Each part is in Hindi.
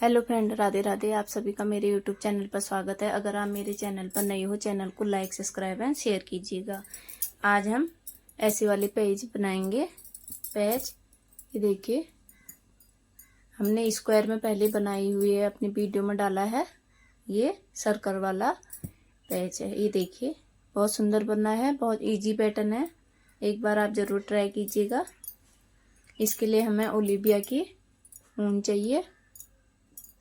Hello friend, Radhe Radhe. आप सभी का मेरे यूट्यूब चैनल पर स्वागत है। अगर आप मेरे चैनल पर नए हो, चैनल को लाइक सब्सक्राइब एंड शेयर कीजिएगा। आज हम ऐसे वाले पेज बनाएंगे। पेज ये देखिए, हमने स्क्वायर में पहले बनाई हुई है, अपनी वीडियो में डाला है। ये सर्कल वाला पेज है। ये देखिए, बहुत सुंदर बना है, बहुत इजी पैटर्न है। एक बार आप जरूर ट्राई कीजिएगा। इसके लिए हमें ओलिविया की ऊन चाहिए,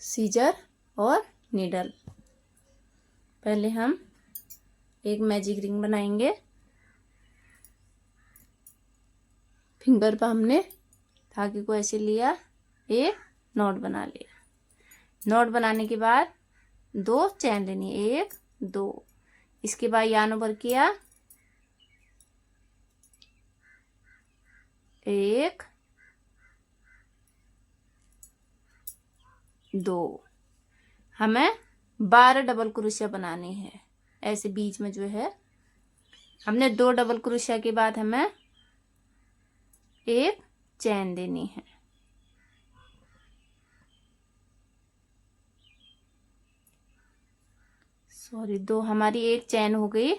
सीजर और नीडल। पहले हम एक मैजिक रिंग बनाएंगे। फिंगर पर हमने धागे को ऐसे लिया, एक नॉट बना लिया। नॉट बनाने के बाद दो चैन लेनी है, एक दो। इसके बाद यान ओवर किया, एक दो। हमें 12 डबल क्रोशिया बनानी है। ऐसे बीच में जो है, हमने 2 डबल क्रोशिया के बाद हमें एक चैन देनी है। सॉरी, 2 हमारी एक चैन हो गई,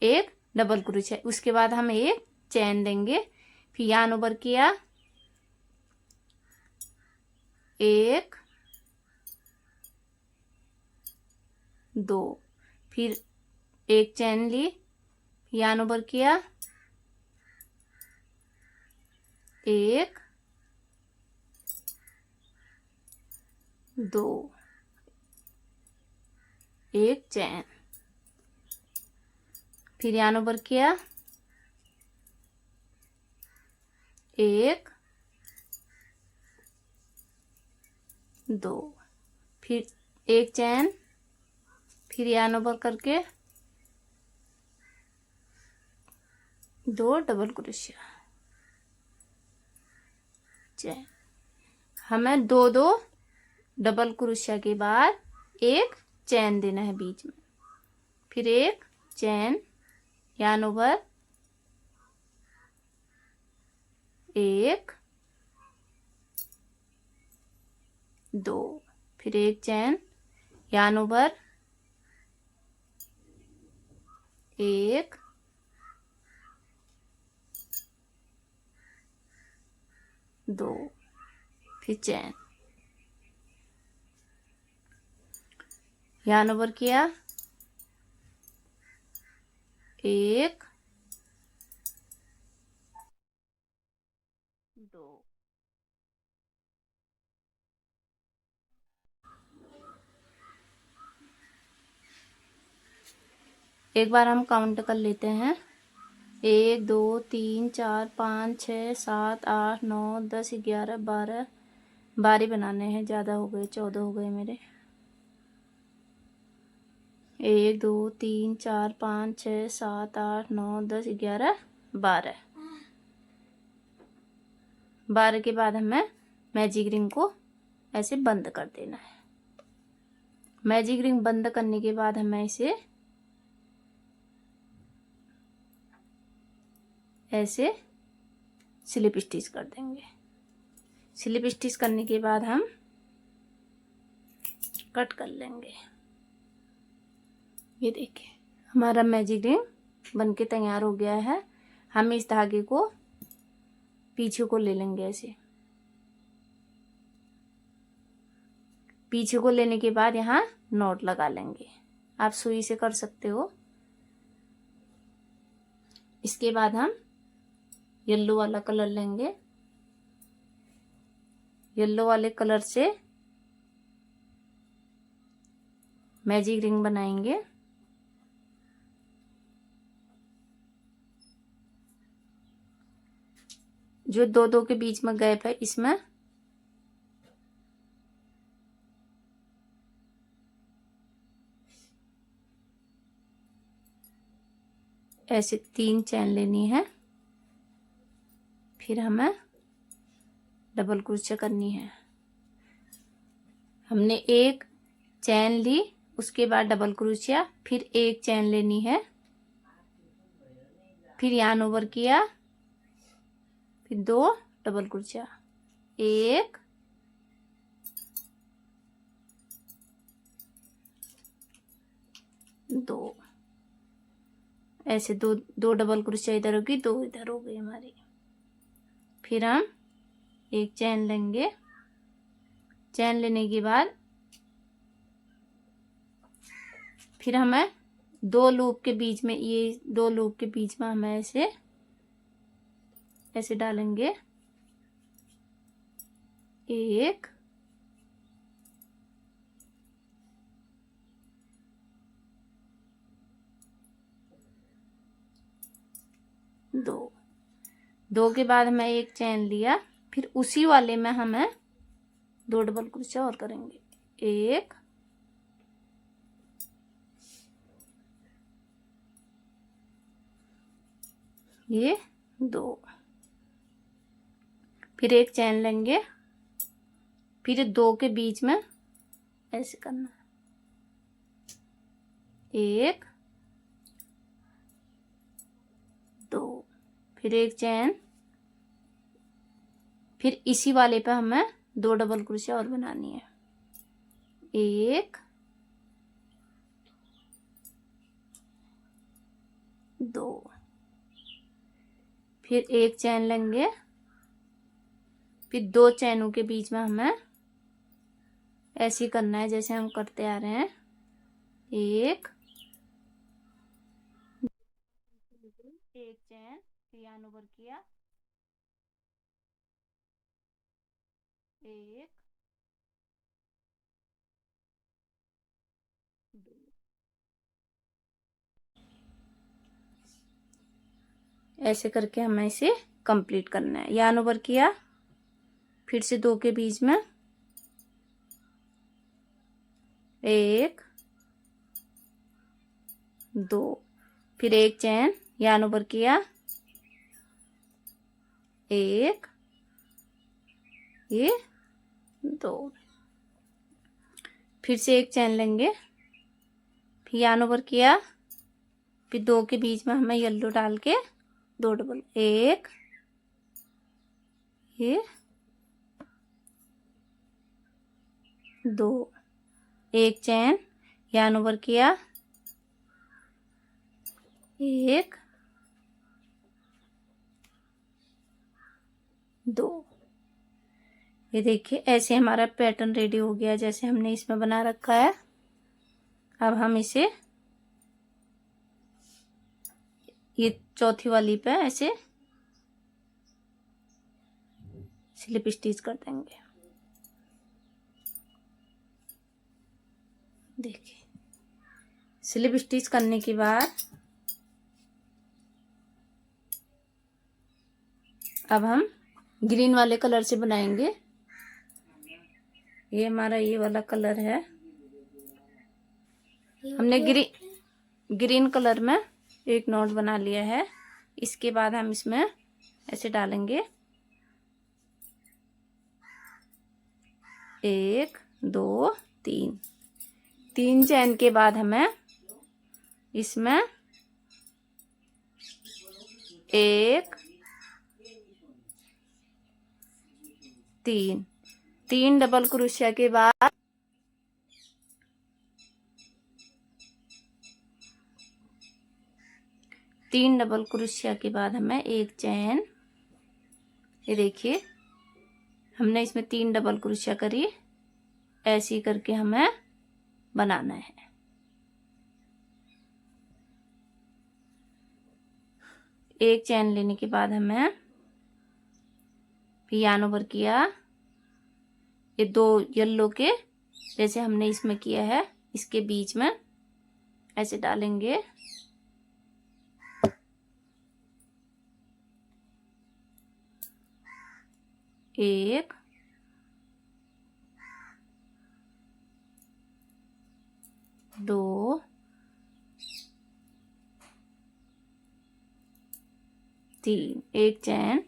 एक डबल क्रोशिया। उसके बाद हम एक चैन देंगे। फिर यान ओवर किया, एक दो। फिर एक चैन ली, यान ओवर किया, एक दो, एक चैन। फिर यान ओवर किया, एक दो। फिर एक चैन, फिर यान ओवर करके दो डबल क्रोशिया, चैन। हमें दो दो डबल क्रोशिया के बाद एक चैन देना है बीच में। फिर एक चैन, यान ओवर, एक दो। फिर एक चैन, यान ओवर, एक दो। फिर चैन, यान ओवर किया, एक दो। एक बार हम काउंट कर लेते हैं। 1 2 3 4 5 6 7 8 9 10 11 12। 12 बनाने हैं, ज़्यादा हो गए, 14 हो गए मेरे। 1 2 3 4 5 6 7 8 9 10 11 12। 12 के बाद हमें मैजिक रिंग को ऐसे बंद कर देना है। मैजिक रिंग बंद करने के बाद हमें इसे ऐसे स्लिप स्टिच कर देंगे। स्लिप स्टिच करने के बाद हम कट कर लेंगे। ये देखिए, हमारा मैजिक रिंग बनके तैयार हो गया है। हम इस धागे को पीछे को ले लेंगे। ऐसे पीछे को लेने के बाद यहाँ नॉट लगा लेंगे। आप सुई से कर सकते हो। इसके बाद हम येलो वाला कलर लेंगे। येलो वाले कलर से मैजिक रिंग बनाएंगे। जो दो दो के बीच में गैप है, इसमें ऐसे 3 चैन लेनी है। फिर हमें डबल क्रोशिया करनी है। हमने एक चैन ली, उसके बाद डबल क्रोशिया, फिर एक चैन लेनी है, फिर यान ओवर किया, फिर 2 डबल क्रोशिया, एक दो, ऐसे दो दो डबल क्रोशिया इधर होगी, दो इधर हो गई हमारी। फिर हम एक चैन लेंगे, चैन लेने के बाद फिर हमें दो लूप के बीच में, ये दो लूप के बीच में हमें ऐसे ऐसे डालेंगे, एक, दो, दो के बाद हमें एक चैन लिया, फिर उसी वाले में हमें दो डबल क्रोशिया और करेंगे, एक, ये दो, फिर एक चैन लेंगे, फिर दो के बीच में ऐसे करना, एक, दो, फिर एक चैन, फिर इसी वाले पे हमें दो डबल क्रोशिया और बनानी है, एक, दो, फिर एक चैन लेंगे, फिर दो चैनों के बीच में हमें ऐसे करना है जैसे हम करते आ रहे हैं, एक, एक चैन, फिर yarn ओवर किया, एक, दो, ऐसे करके हमें इसे कंप्लीट करना है। yarn ओवर किया, फिर से दो के बीच में एक, दो, फिर एक चैन, yarn ओवर किया, एक, ये दो, फिर से एक चैन लेंगे, फिर yarn ओवर किया, फिर दो के बीच में हमें येलो डाल के दो डबल, एक, ये दो, एक चैन, yarn ओवर किया, एक, दो, ये देखिए ऐसे हमारा पैटर्न रेडी हो गया जैसे हमने इसमें बना रखा है। अब हम इसे ये चौथी वाली पे ऐसे स्लिप स्टिच कर देंगे। देखिए स्लिप स्टिच करने के बाद अब हम ग्रीन वाले कलर से बनाएंगे। ये हमारा ये वाला कलर है, हमने ग्रीन कलर में एक नॉट बना लिया है। इसके बाद हम इसमें ऐसे डालेंगे, एक, दो, तीन, तीन चैन के बाद हमें इसमें एक, तीन, तीन डबल क्रोशिया के बाद तीन डबल क्रोशिया के बाद हमें एक चैन, ये देखिए हमने इसमें तीन डबल क्रोशिया करी, ऐसी करके हमें बनाना है। एक चैन लेने के बाद हमें फिर yarn ओवर किया, ये दो येलो के जैसे हमने इसमें किया है इसके बीच में ऐसे डालेंगे, एक, दो, तीन, एक चैन,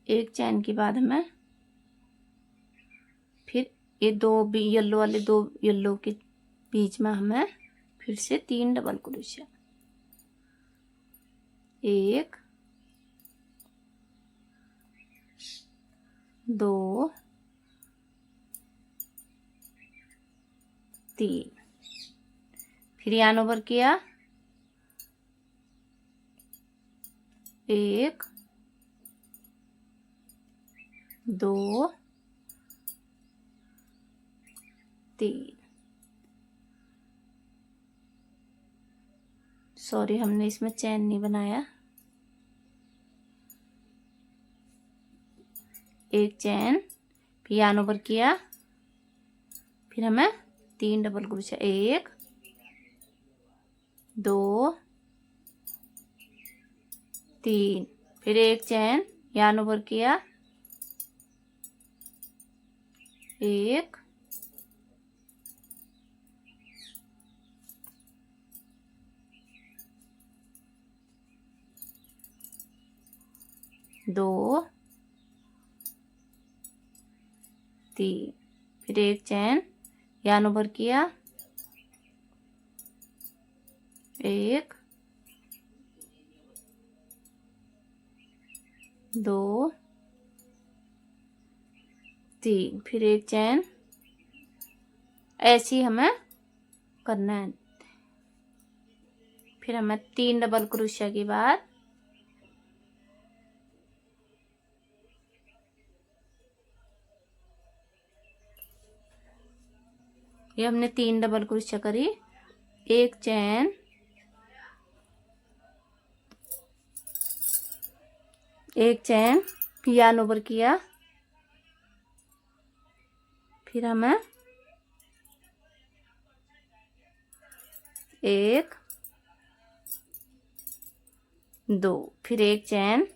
एक चैन के बाद हमें फिर ये दो भी येलो वाले, दो येलो के बीच में हमें फिर से 3 डबल क्रोशिया, 1 2 3, फिर यार्न ओवर किया, 1 2 3, सॉरी हमने इसमें चैन नहीं बनाया, 1 चैन, फिर यार्न ओवर किया, फिर हमें 3 डबल क्रोशिया, 1 2 3, फिर 1 चैन, यार्न ओवर किया, 1 2 3, फिर 1 चैन, यार्न ओवर किया, 1 2 3, फिर 1 चैन, ऐसे ही हमें करना है। फिर हमें 3 डबल क्रोशिया के बाद ये हमने 3 डबल क्रोशिया करी, 1 चैन, 1 चैन, फिर यार्न ओवर किया, फिर हमें 1 2, फिर 1 चैन,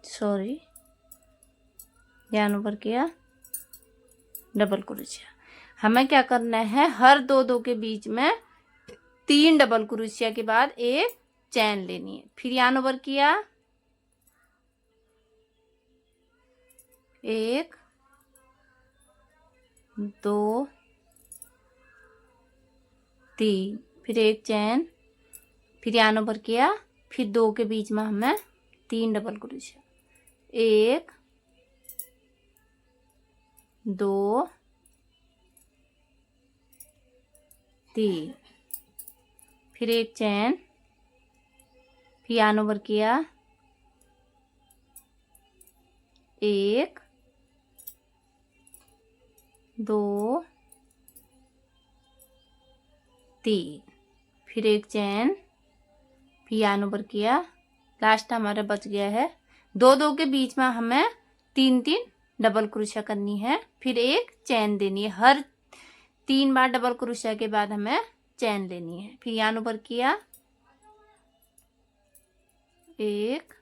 सॉरी यार्न ओवर किया, डबल क्रोशिया। हमें क्या करना है, हर 2 के बीच में 3 डबल क्रोशिया के बाद 1 चैन लेनी है, फिर यार्न ओवर किया, 1 2 3, फिर 1 चैन, फिर यार्न ओवर किया, फिर 2 के बीच में हमें 3 डबल क्रोशिया, 1 2 3, फिर 1 चैन, फिर यार्न ओवर किया, 1 2 3, फिर 1 चैन, फिर यार्न ओवर किया, लास्ट हमारा बच गया है 2 के बीच में हमें 3 डबल क्रोशिया करनी है, फिर 1 चैन देनी है, हर 3 बार डबल क्रोशिया के बाद हमें चैन लेनी है, फिर यार्न ओवर किया, 1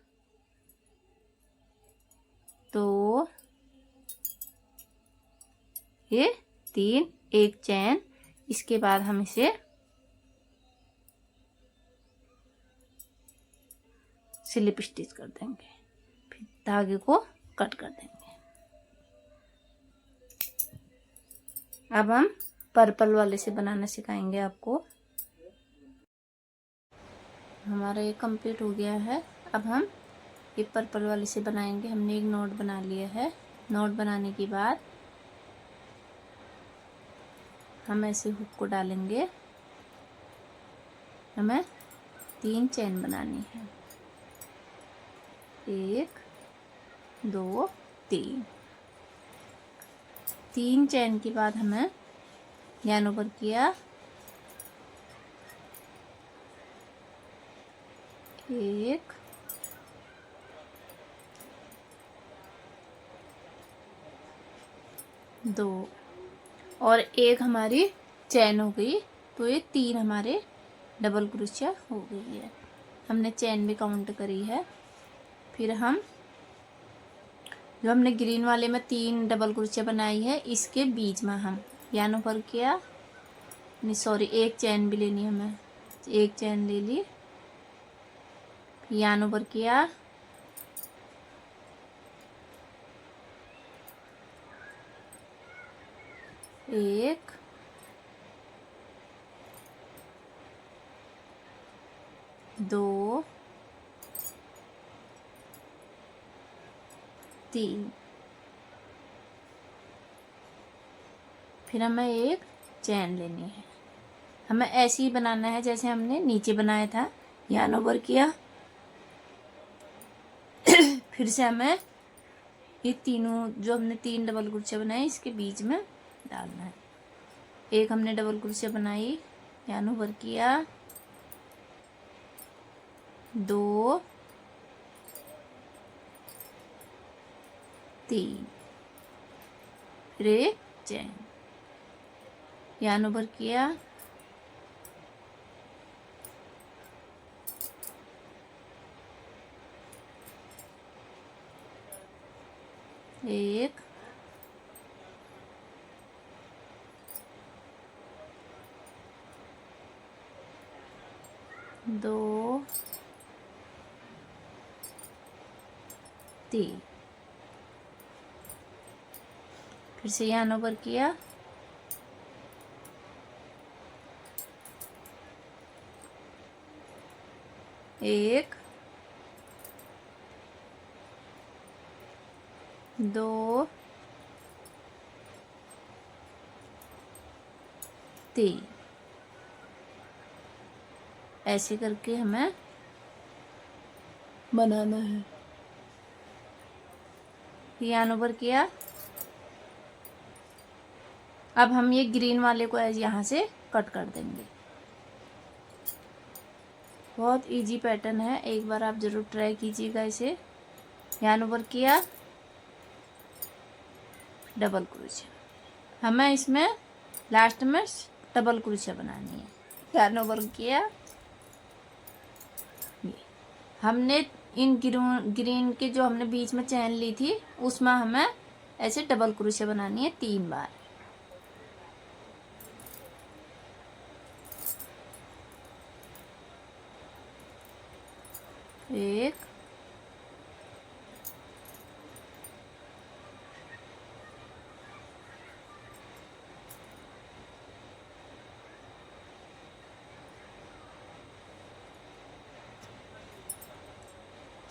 2 ये 3, 1 चैन, इसके बाद हम इसे स्लिप स्टिच कर देंगे, फिर धागे को कट कर देंगे। अब हम पर्पल वाले से बनाना सिखाएंगे आपको। हमारा ये कंप्लीट हो गया है। अब हम ये पर्पल वाले से बनाएंगे। हमने एक नोट बना लिया है। नोट बनाने के बाद हम ऐसे हुक को डालेंगे। हमें 3 चैन बनानी है, 1 2 3। 3 चैन के बाद हमें यार्न ओवर किया, 1 2 और 1 हमारी चैन हो गई, तो ये 3 हमारे डबल क्रोशिया हो गई है। हमने चैन भी काउंट करी है। फिर हम जो हमने ग्रीन वाले में 3 डबल क्रोशिया बनाई है, इसके बीच में हम यार्न ओवर किया, नहीं सॉरी 1 चैन भी लेनी है हमें, 1 चैन ले ली, यान ऊपर किया, एक, दो, तीन। फिर हमें एक चैन लेनी है। हमें ऐसे ही बनाना है जैसे हमने नीचे बनाया था। यान ओवर किया, फिर से हमें ये तीनों जो हमने 3 डबल क्रोशे बनाए इसके बीच में डालना है। एक हमने डबल क्रोशे बनाई, यान ओवर किया, 2, 3, फिर एक चैन, यान ओवर किया, एक, दो, 3, फिर से यान ओवर किया, एक, दो, 3। ऐसे करके हमें बनाना है। यान ओवर किया। अब हम ये ग्रीन वाले को यहाँ से कट कर देंगे। बहुत इजी पैटर्न है, एक बार आप ज़रूर ट्राई कीजिएगा इसे। यान ओवर किया, डबल क्रोशे। हमें इसमें लास्ट में डबल क्रोशे बनानी है। यान ओवर किया, हमने इन ग्रीन के जो हमने बीच में चैन ली थी उसमें हमें ऐसे डबल क्रोशे बनानी है 3 बार। एक,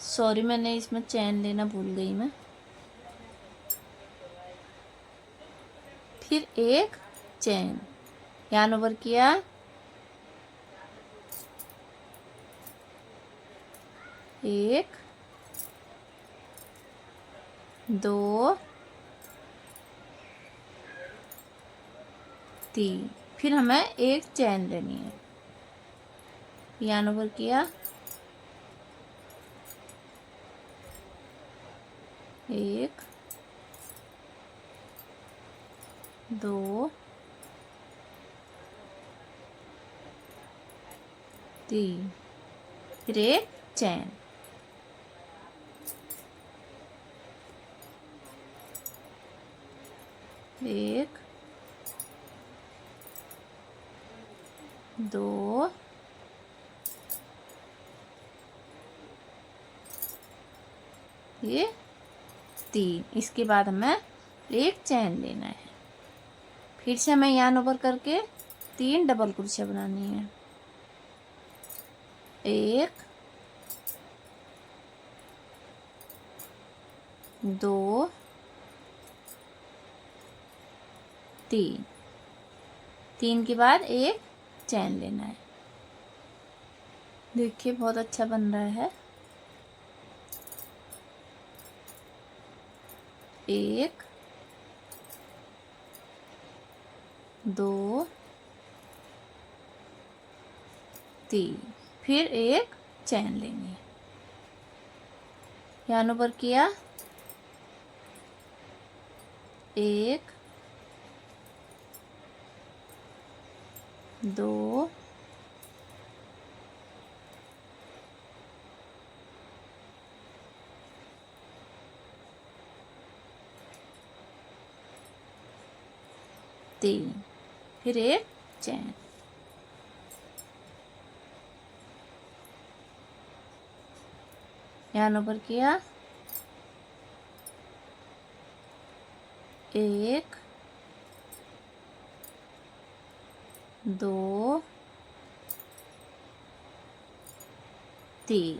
सॉरी मैंने इसमें चैन लेना भूल गई मैं। फिर एक चैन, यान ओवर किया, एक, दो, 3। फिर हमें एक चैन लेनी है। यान ओवर किया, एक, दो, 3, फिर एक चैन, एक, दो, 3। इसके बाद हमें एक चैन लेना है। फिर से हमें यान ओवर करके 3 डबल क्रोशे बनानी है। एक, दो, 3 के बाद एक चैन लेना है। देखिए बहुत अच्छा बन रहा है। एक, दो, 3, फिर एक चैन लेनी है। यान ओवर किया, एक, दो, 3, फिर एक चैन, यहाँ ऊपर किया, 1 2 3,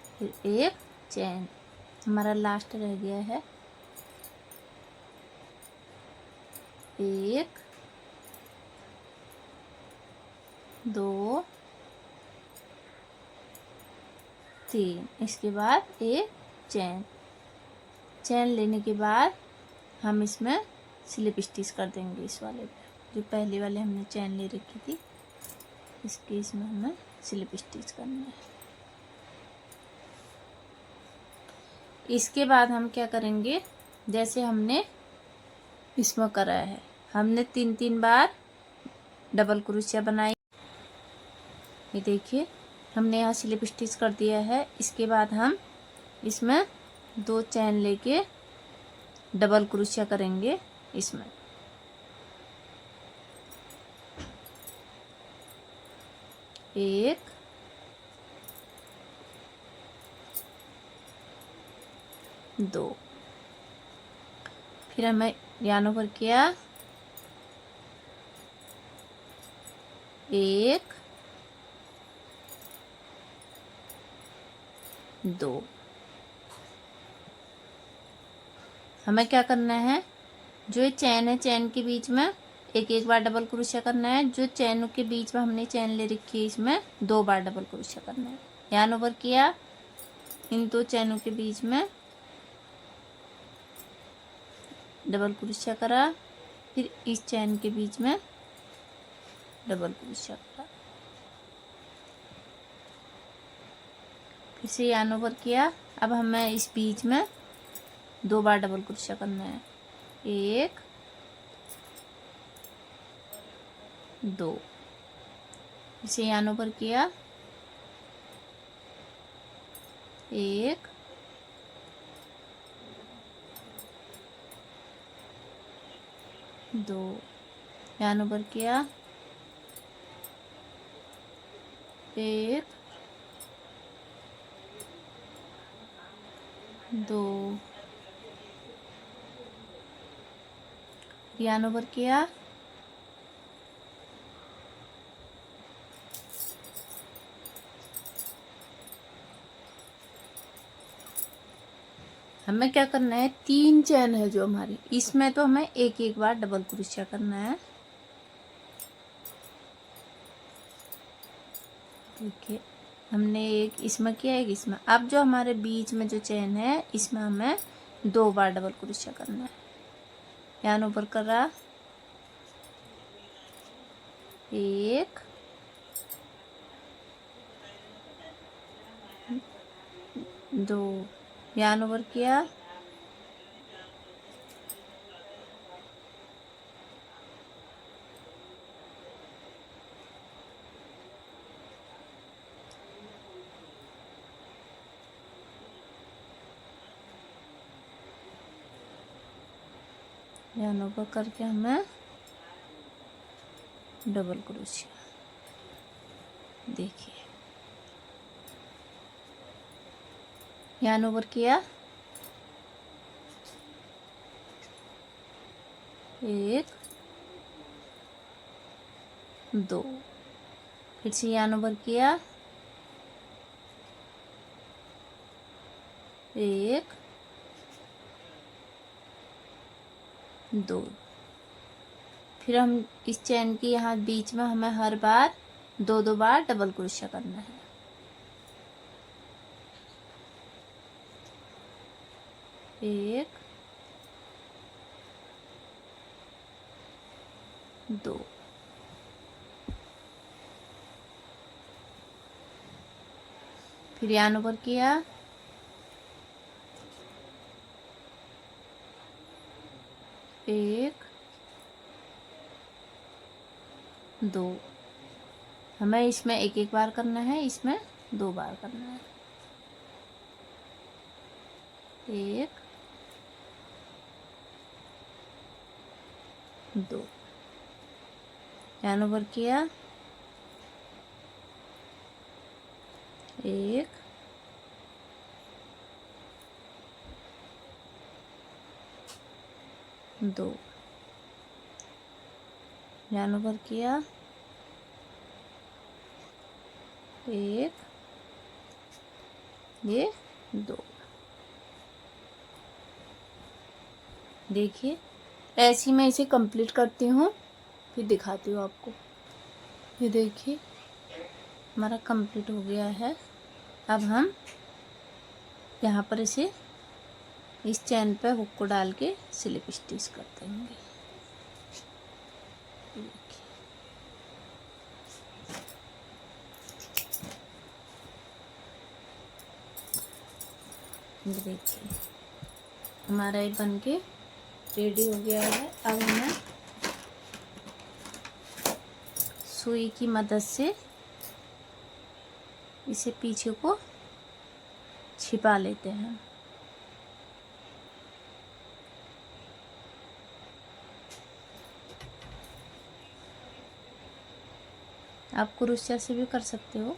फिर एक चैन। हमारा लास्ट रह गया है 1 2 3, इसके बाद एक चैन। चैन लेने के बाद हम इसमें स्लिप स्टिच कर देंगे इस वाले पे, जो पहले वाले हमने चैन ले रखी थी इसके, इसमें हमें स्लिप स्टिच करना है। इसके बाद हम क्या करेंगे, जैसे हमने इसमें करा है, हमने 3 बार डबल क्रोशिया बनाई। ये देखिए हमने यहाँ स्लिप स्टिच कर दिया है। इसके बाद हम इसमें 2 चैन लेके डबल क्रोशिया करेंगे इसमें। एक, दो, फिर हमें यानों पर किया 1 2। हमें क्या करना है, जो ये चैन है चैन के बीच में एक बार डबल क्रोशिया करना है। जो चैनों के बीच में हमने चैन ले रखी है इसमें 2 बार डबल क्रोशिया करना है। यहाँ ऊपर किया, इन 2 चैनों के बीच में डबल क्रोशिया करा, फिर इस चैन के बीच में डबल क्रोशिया करा, फिर से यहाँ ऊपर किया। अब हमें इस बीच में 2 बार डबल क्रोशिया करना है, 1 2, इसे यहाँ ऊपर किया 1 2, यहाँ ऊपर किया 1 2, यहाँ ऊपर किया 1। हमें क्या करना है, 3 चैन है जो हमारी, इसमें तो हमें एक बार डबल क्रोशिया करना है। देखिए हमने एक इसमें किया, एक इसमें। अब जो हमारे बीच में जो चैन है इसमें हमें 2 बार डबल क्रोशिया करना है। यहाँ ऊपर करा 1 2, यहाँ ऊपर किया 1 करके हमें डबल क्रोशिया। देखिए यहाँ ऊपर किया 1 2, फिर से यहाँ ऊपर किया 1 2, फिर हम इस चैन की यहाँ बीच में हमें हर बार 2 बार डबल क्रोशिया करना है। 1 2, फिर यहाँ ऊपर किया 1 2। हमें इसमें एक बार करना है, इसमें 2 बार करना है। 1 2, यहाँ ऊपर किया 1 2, जान भर किया 1, ये 2। देखिए ऐसे ही मैं इसे कंप्लीट करती हूँ, फिर दिखाती हूँ आपको। ये देखिए हमारा कंप्लीट हो गया है। अब हम यहाँ पर इसे इस चैन पे हुक को डाल के स्लिप स्टिच कर देंगे। ये देखिए हमारा ये बन के रेडी हो गया है। अब हमें सुई की मदद से इसे पीछे को छिपा लेते हैं। आप क्रोशिया से भी कर सकते हो।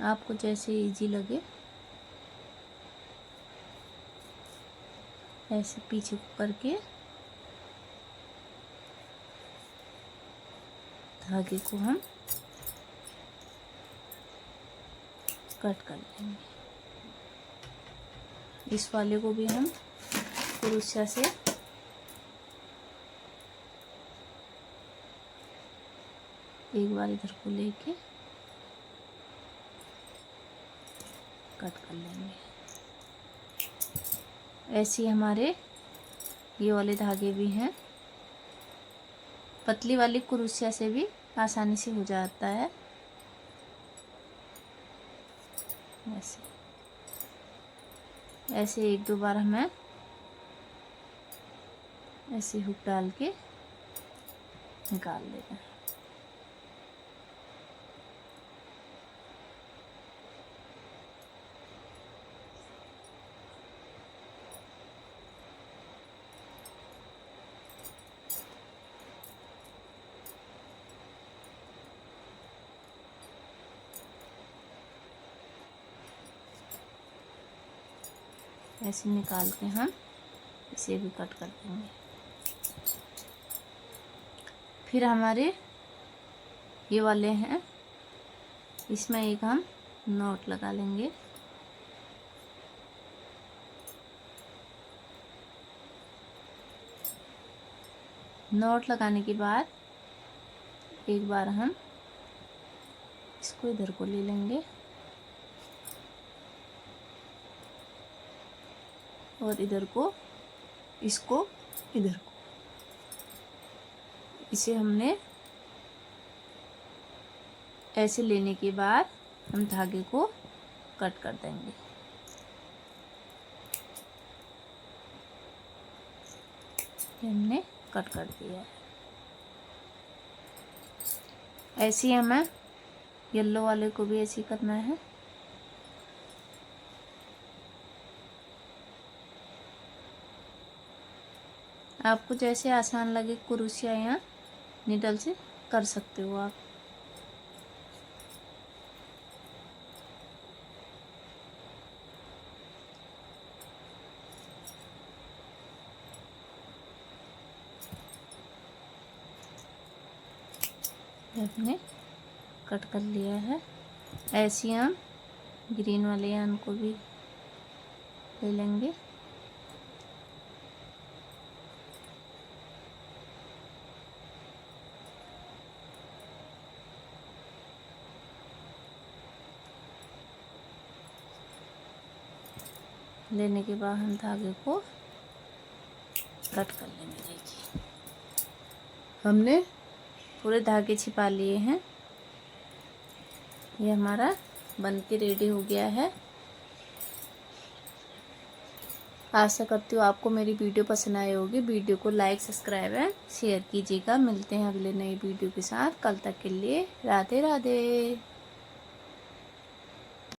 आपको जैसे इजी लगे ऐसे पीछे को करके धागे को हम कट कर लेंगे। इस वाले को भी हम क्रोशिया से एक बार इधर को लेके कट कर लेंगे। ऐसे ही हमारे ये वाले धागे भी हैं। पतली वाली क्रोशिया से भी आसानी से हो जाता है। ऐसे 1-2 बार हमें ऐसे हुक डाल के निकाल लेना है। ऐसे निकाल के हम इसे भी कट कर देंगे। फिर हमारे ये वाले हैं, इसमें एक हम नॉट लगा लेंगे। नॉट लगाने के बाद एक बार हम इसको इधर को ले लेंगे और इधर को इसको इधर को, इसे हमने ऐसे लेने के बाद हम धागे को कट कर देंगे। हमने कट कर दिया है। ऐसे ही हमें येलो वाले को भी ऐसे ही करना है। आपको जैसे आसान लगे क्रोशिया या नीडल से कर सकते हो आप। हमने कट कर लिया है। ऐसे हम ग्रीन वाले यान को भी ले लेंगे। लेने के बाद हम धागे को कट कर लेंगे। देखिए हमने पूरे धागे छिपा लिए हैं। ये हमारा बन के रेडी हो गया है। आशा करती हूँ आपको मेरी वीडियो पसंद आई होगी। वीडियो को लाइक, सब्सक्राइब एंड शेयर कीजिएगा। मिलते हैं अगले नई वीडियो के साथ। कल तक के लिए राधे राधे।